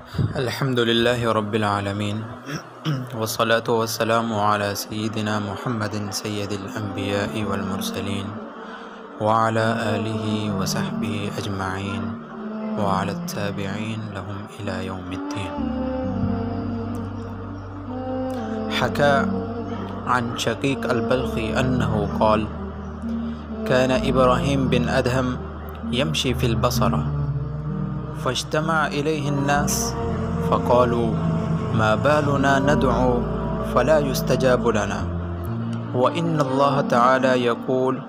अल्हम्दुलिल्लाहि रब्बिल आलमीन वस्सलातु वस्सलामु अला सय्यिदिना मुहम्मदिन सय्यिदिल अंबिया'i वल मुरसलीन व अला आलिहि व सहबिहि अजमाइन व अला त्ताबिईन लहुम इला यौमिद्दीन। हका अन शकीक अल-बल्खी अन्नहु क़ाल कान इब्राहीम बिन अदहम यमशी फिल बसरा फज्तमअ इलैहि अन्नास फ़क़ालू मा बालुना नदअू फ़ला युस्तजाबु लना व इन्नल्लाह तआला यक़ूल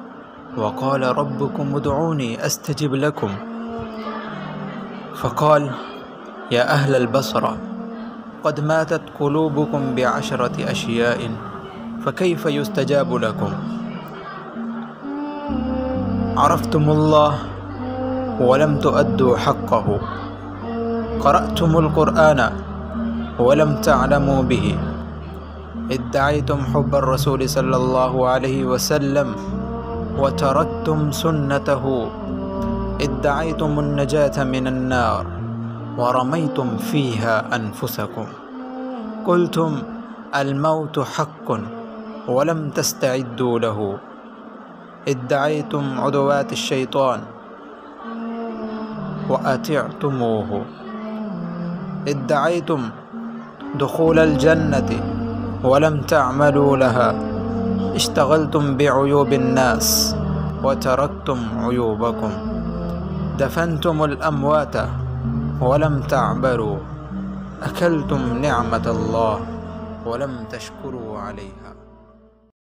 व क़ाल रब्बुकुम उदऊनी अस्तजिब लकुम फ़क़ाल या अहलल बसरा क़द मातत क़ुलूबुकुम बिअशरति अशियाइन फ़कैफ़ युस्तजाबु लकुम अरफ़्तुमुल्लाह वलम तुअद्दू हक़्क़हु क़रअतुमुल क़ुरआन वलम तअलमू बिही इद्दअयतुम हुब्बर रसूल सल्लल्लाहु अलैहि वसल्लम व तरक्तुम सुन्नतहु इद्दअयतुमुन नजात मिनन नार व रमयतुम फ़ीहा अनफुसकुम क़ुल्तुम अल मौतु हक़्क़ुन वलम तस्तइद्दू लहु इद्दअयतुम उदवात अश-शैतान व अतिअतुमूहु इद्दअयतुम दुख़ूलल जन्नति वलम तअमलू लहा इश्तग़लतुम बिअयूबिन नास व तरक्तुम उयूबकुम दफ़नतुमुल अमवात वलम तअबरू अकलतुम निअमतल्लाह वलम तशकुरू अलैहा।